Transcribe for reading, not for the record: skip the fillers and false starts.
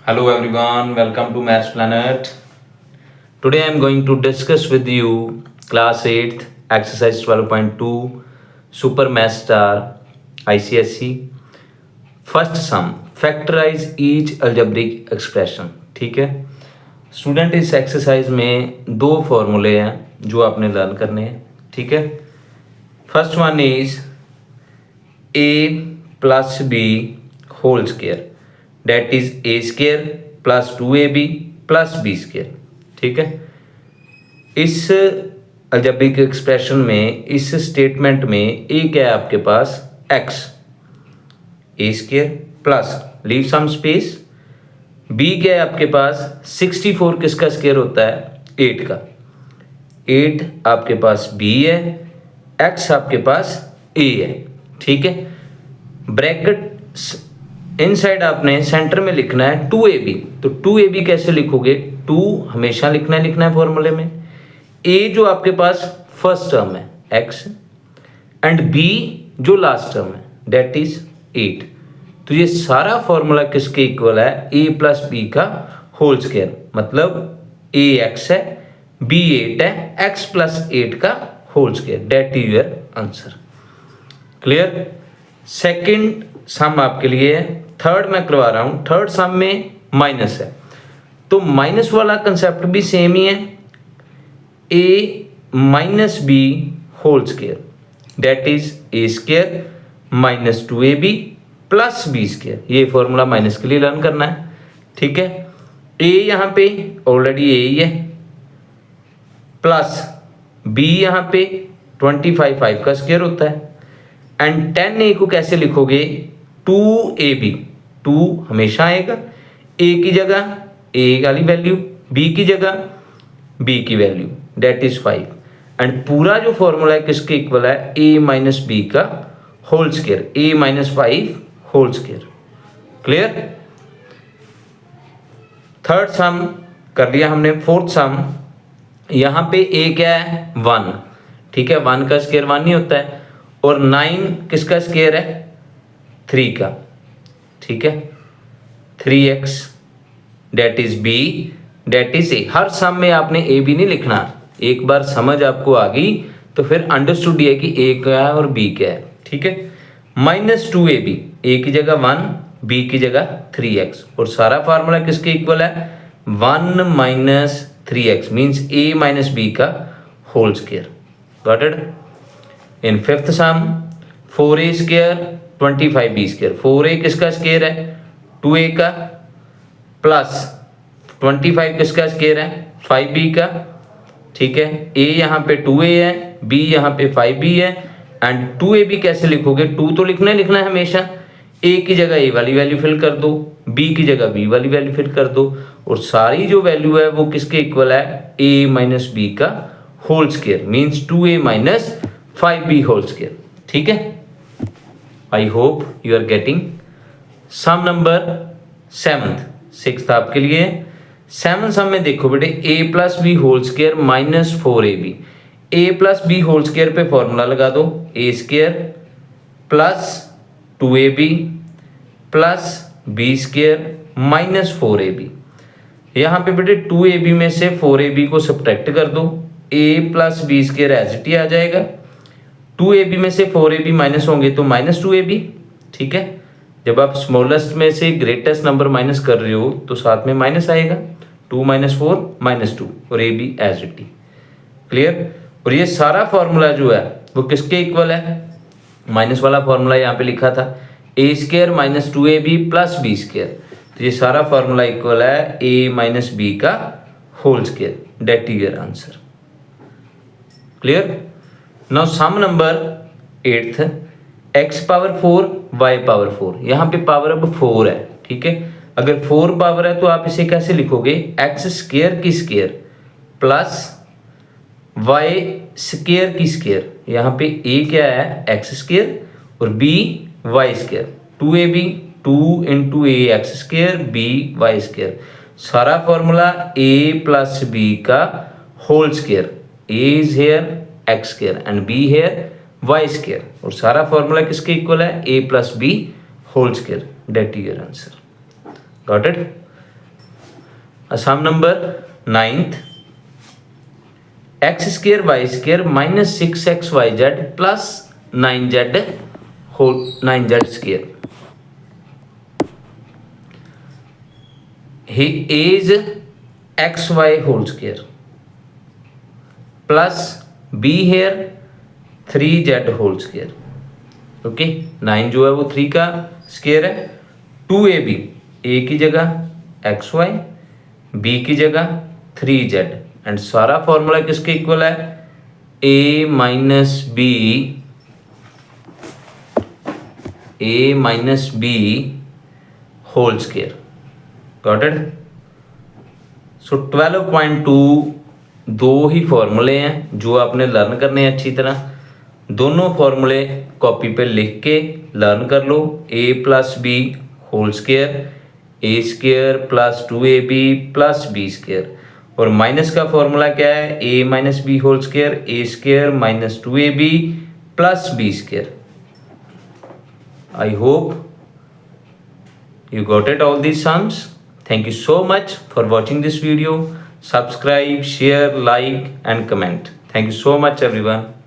Hello everyone, welcome to Maths Planet. Today I am going to discuss with you class 8th exercise 12.2 Super Math Star ICSE first sum factorize each algebraic expression. ठीक है student, इस exercise में दो फॉर्मूले हैं जो आपने learn करने हैं. ठीक है, first one is a plus b whole square that is a square plus 2ab plus b square. ठीक है, इस अलजेब्रिक एक्सप्रेशन में इस स्टेटमेंट में a क्या है आपके पास x a square plus leave some space, b क्या है आपके पास 64 किसका स्क्वायर होता है 8 का, 8 आपके पास b है, x आपके पास a है. ठीक है, ब्रैकेट इनसाइड आपने सेंटर में लिखना है 2ab. तो 2ab कैसे लिखोगे, 2 हमेशा लिखना है फॉर्मूले में, a जो आपके पास फर्स्ट टर्म है x एंड b जो लास्ट टर्म है डेट इज 8. तो ये सारा फॉर्मूला किसके इक्वल है a प्लस बी का होल स्क्वायर, मतलब a x है b 8 है x प्लस 8 का whole square, that is your answer. Clear. Second sum आपके लिए है, थर्ड मैं करवा रहा हूं. थर्ड सम में माइनस है तो माइनस वाला कंसेप्ट भी सेम ही है, a minus B whole square that is a square minus 2ab plus b square. ये फॉर्मूला माइनस के लिए लर्न करना है. ठीक है, a यहाँ पे ऑलरेडी a ही है प्लस b यहाँ पे 25 5 का स्क्वायर होता है एंड 10a को कैसे लिखोगे 2ab, 2 हमेशा आएगा, a की जगह a वाली वैल्यू, b की जगह b की वैल्यू डेट इज 5 एंड पूरा जो फॉर्मूला है किसके इक्वल है a माइनस बी का whole square, a minus 5 whole square. Clear. Third sum कर लिया हमने. फोर्थ सम, यहां पे a क्या है 1. ठीक है, 1 का स्क्वायर 1 ही होता है और 9 किसका स्क्वायर है 3 का. ठीक है, 3x that is b that is a. हर सम में आपने a b नहीं लिखना, एक बार समझ आपको आ गई तो फिर अंडरस्टूड है कि a क्या है और b क्या है. ठीक है, माइनस 2ab, a की जगह 1 b की जगह 3x और सारा फार्मूला किसके इक्वल है 1 minus 3x means a minus b का whole square. Got it. In fifth sum 4a square 25b square, 4a किसका स्क्वायर है 2a का प्लस 25 किसका स्क्वायर है 5b का. ठीक है, a यहाँ पे 2a है, b यहाँ पे 5b है एंड 2ab कैसे लिखोगे, 2 तो लिखना है हमेशा, a की जगह a वाली वैल्यू फिल कर दो, b की जगह b वाली वैल्यू फिल कर दो और सारी जो वैल्यू है वो किसके इक्वल है a माइनस b का whole square means 2a minus 5b whole square. ठीक है, I hope you are getting. Sum number 6th आपके लिए. 7 सम में देखो बेटे, a plus B whole square minus 4ab, a plus B whole square पे formula लगा दो, a square plus 2ab plus b square minus 4ab. यहाँ पे बेटे 2ab में से 4ab को सब्ट्रैक्ट कर दो, a plus b square as it ही आ जाएगा, 2ab में से 4ab माइनस होंगे तो माइनस 2ab. ठीक है, जब आप स्मॉलेस्ट में से ग्रेटेस्ट नंबर माइनस कर रहे हो तो साथ में माइनस आएगा, 2 माइनस 4 माइनस 2 और ab एज इट ही. क्लियर. और ये सारा फॉर्मूला जो है वो किसके इक्वल है, माइनस वाला फॉर्मूला यहाँ पे लिखा था a square minus 2ab plus b square. तो ये सारा फॉर्मूला इक्वल है a माइनस b का whole square, that is your answer. Clear. Now sum number 8th, x power 4 y power 4. यहाँ पे पावर अब 4 है. ठीक है, अगर 4 पावर है तो आप इसे कैसे लिखोगे x स्क्वायर की स्क्वायर प्लस y स्क्वायर की स्क्वायर. यहाँ पे a क्या है x स्क्वायर और b y square, 2ab 2 into a x square b y square. सारा फॉर्मूला a प्लस b का whole square, a is here x square and b here y square और सारा formula किसके equal है a plus B whole square, that is your answer. Got it. Sum number 9th x square y square minus 6xyz plus 9z whole 9z square. He is xy whole square plus b here 3z whole square. Okay 9 जो है वो 3 का square है, 2ab a की जगह xy, b की जगह 3z and सारा फॉर्मूला किसके इक्वल है, a minus B whole square. Got it. So 12.2 दो ही फॉर्मूले हैं जो आपने लर्न करने हैं अच्छी तरह. दोनों फॉर्मूले कॉपी पे लिख के लर्न कर लो. a plus B whole square, A square plus 2ab plus B square. और माइनस का फॉर्मूला क्या है, a minus B whole square, A square minus 2ab plus B square. I hope you got it all these sums. Thank you so much for watching this video. Subscribe, share, like and comment. Thank you so much everyone.